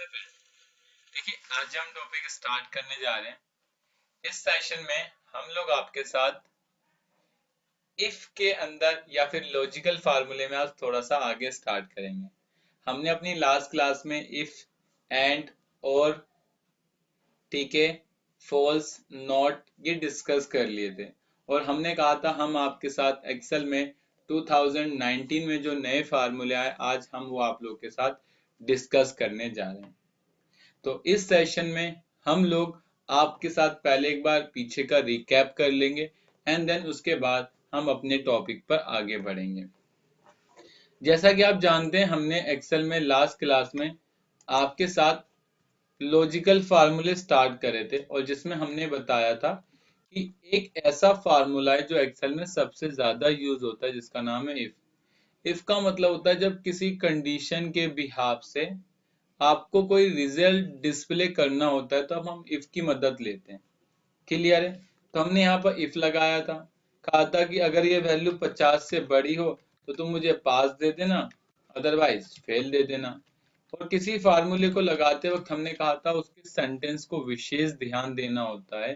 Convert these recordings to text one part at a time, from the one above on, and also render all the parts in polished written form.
Hello friend. देखिए, आज हम टॉपिक स्टार्ट करने जा रहे हैं। इस सेशन में हम लोग आपके साथ इफ के अंदर या फिर लॉजिकल फार्मूले में आज थोड़ा सा आगे स्टार्ट करेंगे। हमने अपनी लास्ट क्लास में इफ, एंड, और, ठीक है, फॉल्स, नॉट ये डिस्कस कर लिए थे। और हमने कहा था हम आपके साथ एक्सेल में 2019 में जो नए फार्मूले आए आज हम वो आप लोग के साथ डिस्कस करने जा रहे हैं। तो इस सेशन में हम लोग आपके साथ पहले एक बार पीछे का रिकैप कर लेंगे एंड देन उसके बाद हम अपने टॉपिक पर आगे बढ़ेंगे। जैसा कि आप जानते हैं हमने एक्सेल में लास्ट क्लास में आपके साथ लॉजिकल फार्मूले स्टार्ट करे थे और जिसमें हमने बताया था कि एक ऐसा फार्मूला है जो एक्सेल में सबसे ज्यादा यूज होता है जिसका नाम है इफ। इफ का मतलब होता है जब किसी कंडीशन के बिहाफ से आपको कोई रिजल्ट डिस्प्ले करना होता है तो अब हम इफ की मदद लेते हैं। क्लियर है? तो हमने यहाँ पर इफ लगाया था, कहा था कि अगर ये वैल्यू 50 से बड़ी हो तो तुम मुझे पास दे देना, अदरवाइज फेल दे देना। और किसी फार्मूले को लगाते वक्त हमने कहा था उसके सेंटेंस को विशेष ध्यान देना होता है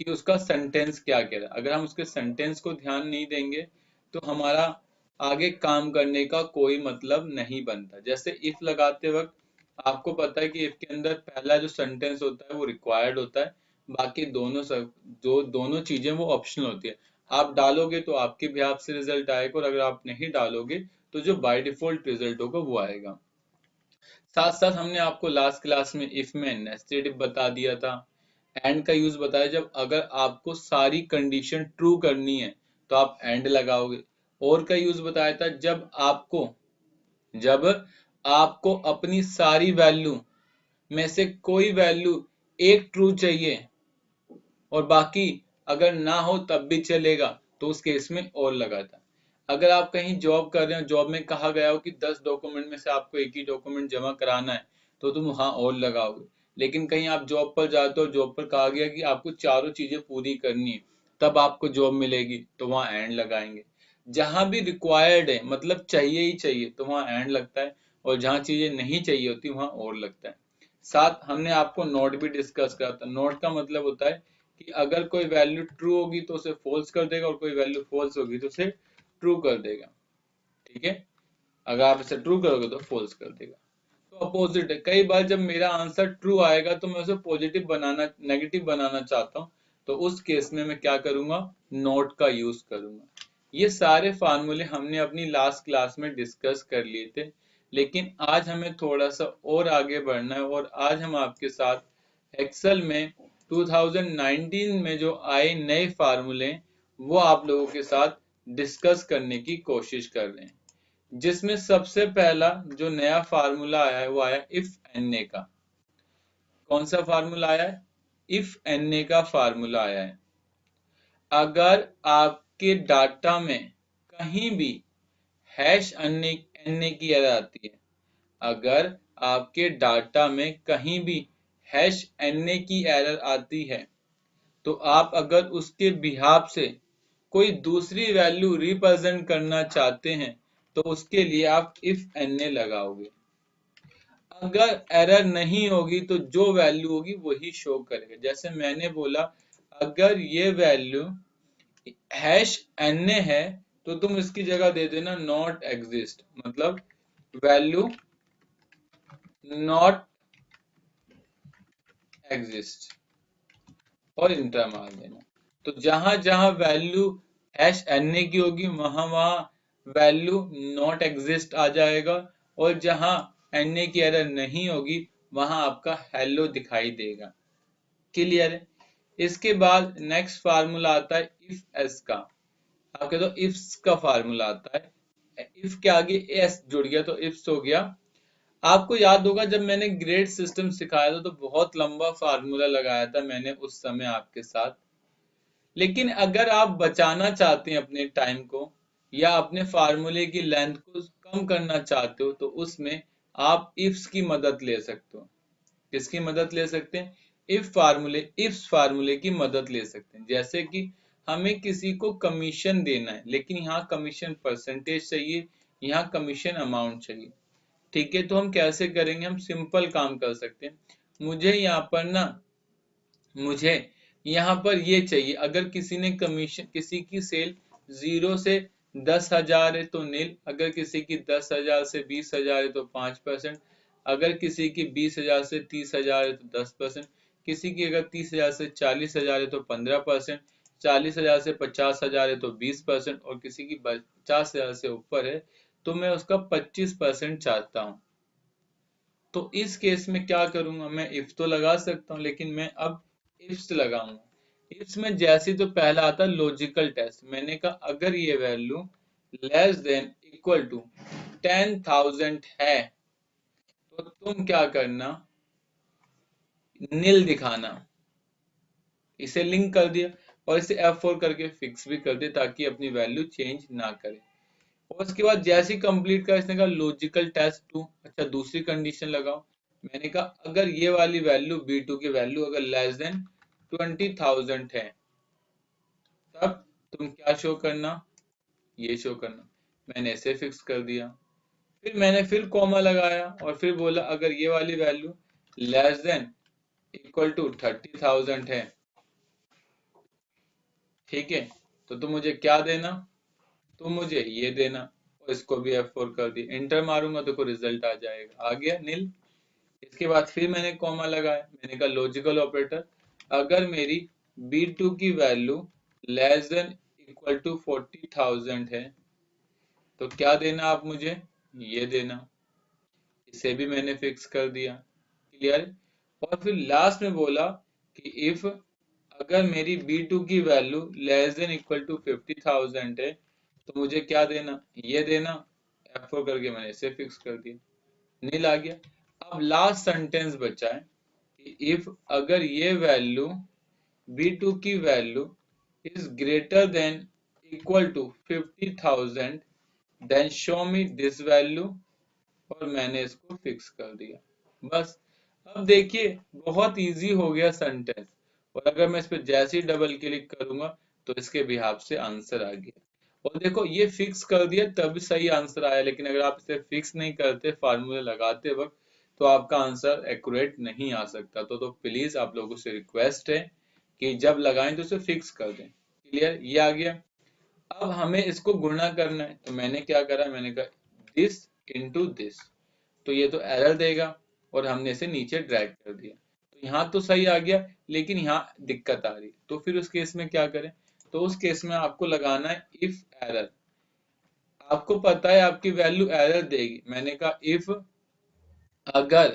कि उसका सेंटेंस क्या कह रहा है। अगर हम उसके सेंटेंस को ध्यान नहीं देंगे तो हमारा आगे काम करने का कोई मतलब नहीं बनता। जैसे इफ लगाते वक्त आपको पता है कि इफ के अंदर पहला जो सेंटेंस होता है वो रिक्वायर्ड होता है, बाकी जो दोनों चीजें वो ऑप्शनल होती है। आप डालोगे तो आपके भी से रिजल्ट आएगा और अगर आप नहीं डालोगे तो जो बाय डिफॉल्ट रिजल्ट होगा वो आएगा। साथ साथ हमने आपको लास्ट क्लास में इफ में नेस्टेड इफ बता दिया था, एंड का यूज बताया जब अगर आपको सारी कंडीशन ट्रू करनी है तो आप एंड लगाओगे। और का यूज बताया था जब आपको अपनी सारी वैल्यू में से कोई वैल्यू एक ट्रू चाहिए और बाकी अगर ना हो तब भी चलेगा तो उस केस में और लगाता। अगर आप कहीं जॉब कर रहे हो, जॉब में कहा गया हो कि 10 डॉक्यूमेंट में से आपको एक ही डॉक्यूमेंट जमा कराना है तो तुम वहां और लगाओगे। लेकिन कहीं आप जॉब पर जाते हो, जॉब पर कहा गया कि आपको चारों चीजें पूरी करनी है तब आपको जॉब मिलेगी तो वहां एंड लगाएंगे। जहां भी रिक्वायर्ड है मतलब चाहिए ही चाहिए तो वहां एंड लगता है, और जहां चीजें नहीं चाहिए होती वहां और लगता है। साथ हमने आपको नोट भी डिस्कस करा था। नोट का मतलब होता है कि अगर कोई वैल्यू ट्रू होगी तो उसे फॉल्स कर देगा और कोई वैल्यू फॉल्स होगी तो उसे ट्रू कर देगा। ठीक है? अगर आप इसे ट्रू करोगे तो फॉल्स कर देगा। तो अपोजिट है, कई बार जब मेरा आंसर ट्रू आएगा तो मैं उसे पॉजिटिव बनाना नेगेटिव बनाना चाहता हूँ तो उस केस में मैं क्या करूंगा, नोट का यूज करूंगा। ये सारे फार्मूले हमने अपनी लास्ट क्लास में डिस्कस कर लिए थे, लेकिन आज हमें थोड़ा सा और आगे बढ़ना है और आज हम आपके साथ एक्सेल में 2019 में जो आए नए फार्मूले वो आप लोगों के साथ डिस्कस करने की कोशिश कर रहे हैं। जिसमें सबसे पहला जो नया फार्मूला आया है वो आया इफ एन ए का। कौन सा फार्मूला आया है? इफ एन ए का फार्मूला आया है। अगर आपके डाटा में कहीं भी हैश एन ए की एरर आती है, अगर आपके डाटा में कहीं भी हैश एन ए की एरर आती है तो आप अगर उसके बिहाफ से कोई दूसरी वैल्यू रिप्रेजेंट करना चाहते हैं तो उसके लिए आप इफ एन ए लगाओगे। अगर एरर नहीं होगी तो जो वैल्यू होगी वही शो करेगा। जैसे मैंने बोला, अगर ये वैल्यू हैश एन ए है तो तुम इसकी जगह दे देना नॉट एग्जिस्ट, मतलब वैल्यू नॉट एग्जिस्ट और इंटर मार देना। तो जहां जहां वैल्यू हैश एन ए की होगी वहां वहां वैल्यू नॉट एग्जिस्ट आ जाएगा, और जहां एन ए की एरर नहीं होगी वहां आपका हेलो दिखाई देगा। क्लियर है? इसके बाद नेक्स्ट फार्मूला आता है इफ एस का। आप कहते हो इफ्स का फार्मूला आता है, इफ के आगे एस जुड़ गया तो इफ्स हो गया। आपको याद होगा जब मैंने ग्रेड सिस्टम सिखाया था तो बहुत लंबा फार्मूला लगाया था मैंने उस समय आपके साथ। लेकिन अगर आप बचाना चाहते हैं अपने टाइम को या अपने फार्मूले की लेंथ को कम करना चाहते हो तो उसमें आप इफ्स की मदद ले सकते हो। किसकी मदद ले सकते हैं? इफ्स फार्मूले की मदद ले सकते हैं। जैसे कि हमें किसी को कमीशन देना है लेकिन यहाँ कमीशन परसेंटेज चाहिए, यहाँ कमीशन अमाउंट चाहिए। ठीक है, तो हम कैसे करेंगे, हम सिंपल काम कर सकते हैं। मुझे यहाँ पर ना, मुझे यहाँ पर ये चाहिए, अगर किसी ने कमीशन, किसी की सेल 0 से 10,000 है तो नील, अगर किसी की 10,000 से 20,000 है तो 5%, अगर किसी की 20,000 से 30,000 है तो 10%, किसी की अगर 30,000 से 40,000 है तो 15%, 40,000 से 50,000 है तो 20%, और किसी की 50,000 से ऊपर है तो मैं उसका 25% चाहता हूँ। तो इस केस में क्या करूंगा, मैं इफ तो लगा सकता हूँ, लेकिन मैं अब इफ्स लगाऊंगा। इफ्स में जैसे तो पहला आता लॉजिकल टेस्ट, मैंने कहा अगर ये value less than equal to 10,000 है तो तुम क्या करना, नील दिखाना। इसे लिंक कर दिया और इसे F4 करके फिक्स भी कर दिया ताकि अपनी वैल्यू चेंज ना करे। और उसके बाद जैसे ही कंप्लीट कर, इसने कहा लॉजिकल टेस्ट 2, अच्छा दूसरी कंडीशन लगाओ। मैंने कहा अगर ये वाली वैल्यू B2 की वैल्यू अगर लेस देन 20,000 है तब तुम क्या शो करना, ये शो करना। मैंने इसे फिक्स कर दिया, फिर मैंने फिर कॉमा लगाया और फिर बोला अगर ये वाली value less than equal to 30,000 है, ठीक है, तो तुम मुझे क्या देना, तो मुझे ये देना। और इसको भी F4 कर दिया, इंटर मारूंगा तो कोई रिजल्ट आ जाएगा, आ गया नील। इसके बाद फिर मैंने कॉमा लगाया, मैंने कहा लॉजिकल ऑपरेटर अगर मेरी B2 की value less than equal to 40,000 है तो क्या देना आप मुझे, ये देना। इसे भी मैंने फिक्स कर दिया, क्लियर। और फिर लास्ट में बोला कि इफ अगर मेरी B2 की value less than equal to 50,000 है तो मुझे क्या देना, ये देना। F4 करके मैंने इसे फिक्स कर दिया, नील आ गया। अब लास्ट सेंटेंस बचा है कि इफ अगर ये वैल्यू B2 की value is greater than equal to 50,000 then show me this value, और मैंने इसको फिक्स कर दिया, बस। अब देखिए बहुत इजी हो गया सेंटेंस, और अगर मैं इस पे जैसे ही डबल क्लिक करूंगा तो इसके बिहाफ से आंसर आ गया। और देखो ये फिक्स कर दिया तभी सही आंसर आया, लेकिन अगर आप इसे फिक्स नहीं करते फार्मूले लगाते वक्त तो आपका आंसर एक्यूरेट नहीं आ सकता। तो प्लीज आप लोगों से रिक्वेस्ट है कि जब लगाएं तो उसे फिक्स कर दें, क्लियर, ये आ गया। अब हमें इसको गुणा करना है, तो मैंने क्या करा, मैंने कहा दिस इंटू दिस, तो ये तो एरर देगा, और हमने इसे नीचे ड्रैग कर दिया। तो यहाँ तो सही आ गया, लेकिन यहाँ दिक्कत आ रही, तो फिर उस केस में क्या करें, तो उस केस में आपको लगाना है इफ एरर। आपको पता है आपकी वैल्यू एरर देगी, मैंने कहा इफ अगर,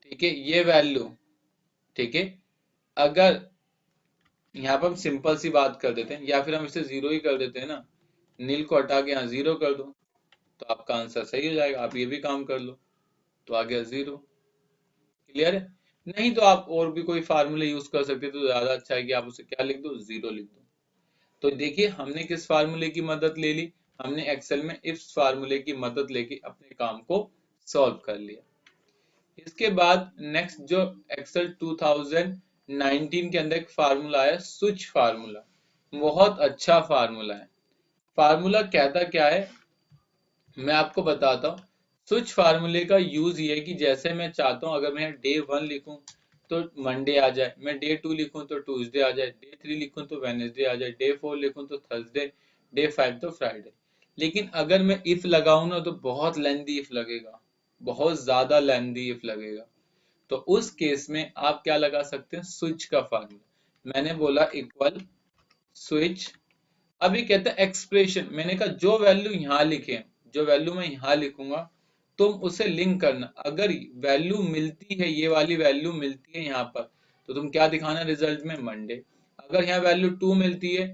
ठीक है, ये वैल्यू, ठीक है, अगर, यहाँ पर हम सिंपल सी बात कर देते हैं, या फिर हम इसे जीरो ही कर देते हैं ना, नील को हटा के यहाँ जीरो कर दो तो आपका आंसर सही हो जाएगा। आप ये भी काम कर लो तो आ गया जीरो, क्लियर है। नहीं तो आप और भी कोई फार्मूले यूज कर सकते हैं, तो ज्यादा अच्छा है कि आप उसे क्या लिख दो, जीरो लिख दो। तो देखिए हमने किस फार्मूले की मदद ले ली, हमने एक्सेल में इफ फार्मूले की मदद लेके अपने काम को सॉल्व कर लिया। इसके बाद नेक्स्ट जो एक्सेल 2019 के अंदर एक फार्मूला आया, स्विच फार्मूला, बहुत अच्छा फार्मूला है। फार्मूला कहता क्या है, मैं आपको बताता हूँ। स्विच फार्मूले का यूज ये है कि जैसे मैं चाहता हूँ अगर मैं डे 1 लिखूं तो मंडे आ जाए, मैं डे 2 लिखूं तो ट्यूसडे आ जाए, डे 3 लिखूं तो वेनेसडे आ जाए, डे 4 लिखूं तो थर्सडे, डे 5 तो फ्राइडे। लेकिन अगर मैं इफ लगाऊं ना तो बहुत लेंदी इफ लगेगा, बहुत ज्यादा लेंदी इफ लगेगा। तो उस केस में आप क्या लगा सकते हैं, स्विच का फार्मूला। मैंने बोला इक्वल स्विच, अभी कहता है एक्सप्रेशन, मैंने कहा जो वैल्यू यहाँ लिखे, जो वैल्यू मैं यहाँ लिखूंगा तुम उसे लिंक करना। अगर वैल्यू मिलती है, ये वाली वैल्यू मिलती है यहाँ पर, तो तुम क्या दिखाना रिजल्ट में, मंडे। अगर यहाँ वैल्यू 2 मिलती है,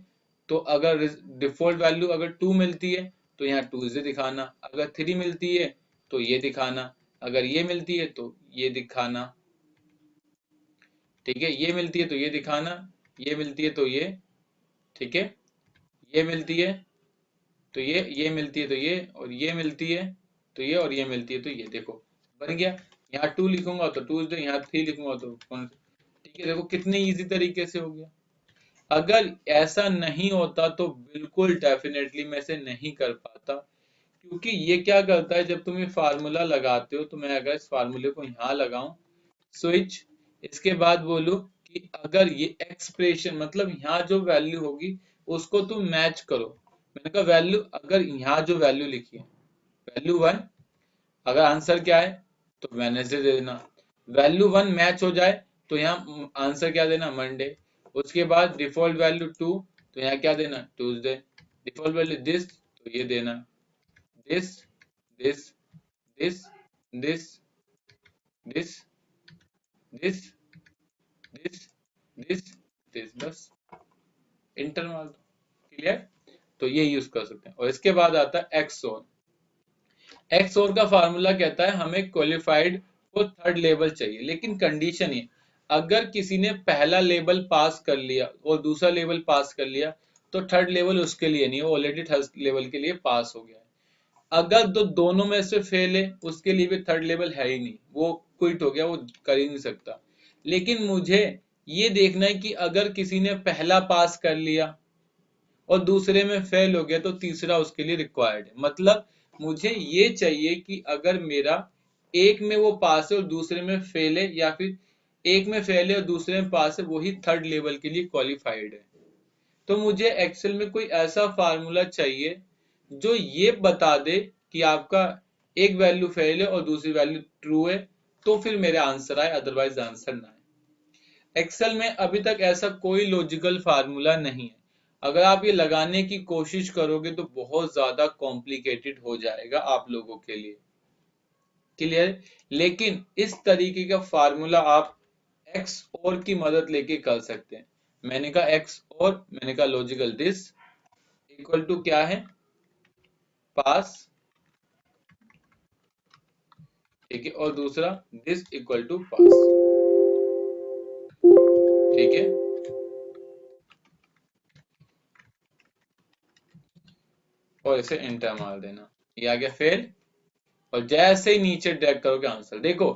तो अगर डिफॉल्ट वैल्यू अगर 2 मिलती है तो यहाँ ट्यूसडे दिखाना, अगर 3 मिलती है तो ये दिखाना, अगर ये मिलती है तो ये दिखाना, ठीक है, ये मिलती है तो ये दिखाना, ये मिलती है तो ये, ठीक है, ये मिलती है तो ये मिलती है तो ये, और ये मिलती है तो ये, और ये मिलती है तो ये, देखो बन गया। यहाँ 2 लिखूंगा तो ट्यूसडे, यहाँ 3 लिखूंगा तो कौन, ठीक है, देखो कितने इजी तरीके से हो गया। अगर ऐसा नहीं होता तो बिल्कुल डेफिनेटली मैं इसे नहीं कर पाता, क्योंकि ये क्या करता है, जब तुम ये फार्मूला लगाते हो, तो मैं अगर इस फार्मूले को यहाँ लगाऊं, स्विच, इसके बाद बोलूं कि अगर ये एक्सप्रेशन मतलब यहाँ जो वैल्यू होगी उसको तुम मैच करो। मैंने कहा वैल्यू, अगर यहाँ जो वैल्यू लिखी है वैल्यू 1, अगर आंसर क्या है तो वेडनेसडे दे देना। वैल्यू 1 मैच हो जाए तो यहाँ आंसर क्या देना, मंडे। उसके बाद डिफॉल्ट वैल्यू 2, तो यहाँ क्या देना, ट्यूसडे। डिफॉल्ट वैल्यू दिस, तो ये देना, this, this, this, this, this, this, this, this, this, बस इंटर मार दो। क्लियर? तो ये यूज कर सकते हैं। और इसके बाद आता है एक्सओर। एक्सओर का फार्मूला कहता है हमें क्वालिफाइड को थर्ड लेवल चाहिए, लेकिन कंडीशन ये, अगर किसी ने पहला लेवल पास कर लिया और दूसरा लेवल पास कर लिया तो थर्ड लेवल उसके लिए नहीं, वो ऑलरेडी थर्ड लेवल के लिए पास हो गया है। अगर दोनों में से फेल है उसके लिए भी थर्ड लेवल है ही नहीं, वो क्विट हो गया, वो कर ही नहीं सकता। लेकिन मुझे ये देखना है कि अगर किसी ने पहला पास कर लिया और दूसरे में फेल हो गया तो तीसरा उसके लिए रिक्वायर्ड है। मतलब मुझे ये चाहिए कि अगर मेरा एक में वो पास है और दूसरे में फेल है, या फिर एक में फेल है और दूसरे में पास है, वही थर्ड लेवल के लिए क्वालिफाइड है। तो मुझे एक्सेल में कोई ऐसा फार्मूला चाहिए जो ये बता दे कि आपका एक वैल्यू फेल है और दूसरी वैल्यू ट्रू है, तो फिर मेरा आंसर आए, अदरवाइज आंसर ना आए। एक्सेल में अभी तक ऐसा कोई लॉजिकल फार्मूला नहीं है। अगर आप ये लगाने की कोशिश करोगे तो बहुत ज्यादा कॉम्प्लिकेटेड हो जाएगा आप लोगों के लिए। क्लियर? लेकिन इस तरीके का फार्मूला आप एक्स और की मदद लेके कर सकते हैं। मैंने कहा एक्स और, मैंने कहा लॉजिकल दिस इक्वल टू क्या है, पास, ठीक है, और दूसरा दिस इक्वल टू पास, ठीक है। और इसे एंटर मार देना, ये आ गया फेल। और जैसे ही नीचे ड्रैग करोगे आंसर देखो।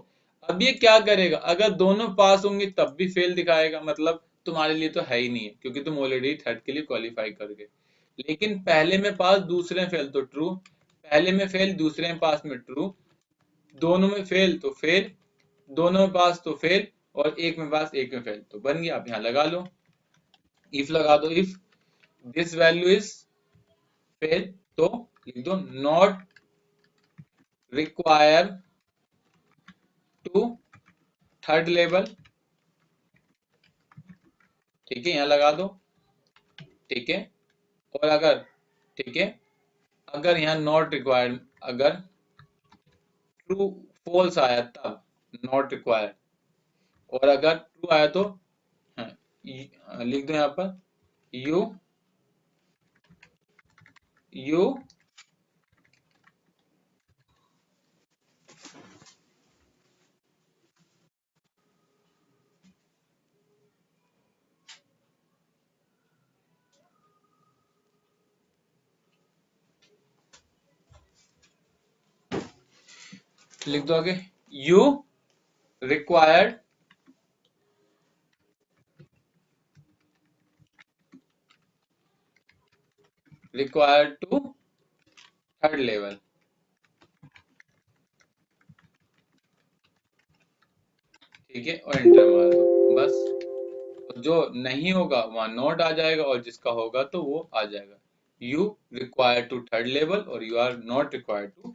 अब ये क्या करेगा, अगर दोनों पास होंगे तब भी फेल दिखाएगा, मतलब तुम्हारे लिए तो है ही नहीं है, क्योंकि तुम ऑलरेडी थर्ड के लिए क्वालिफाई कर गए। लेकिन पहले में पास दूसरे में फेल तो ट्रू, पहले में फेल दूसरे में पास में ट्रू, दोनों में फेल तो फेल, दोनों में पास तो फेल, और एक में पास एक में फेल, तो बन गया। आप यहाँ लगा लो, इफ लगा दो, if this value is fail, तो लिख दो not require to third level, ठीक है, यहाँ लगा दो, ठीक है। और अगर, ठीक है, अगर यहाँ नॉट रिक्वायर्ड, अगर ट्रू फॉल्स आया तब नॉट रिक्वायर्ड, और अगर ट्रू आया तो, हाँ, लिख दो यहाँ पर यू, यू लिख दो आगे, you required required to third level, ठीक है, और एंटर मार दो बस। तो जो नहीं होगा वहां नॉट आ जाएगा, और जिसका होगा तो वो आ जाएगा, you require to third level और you are not required to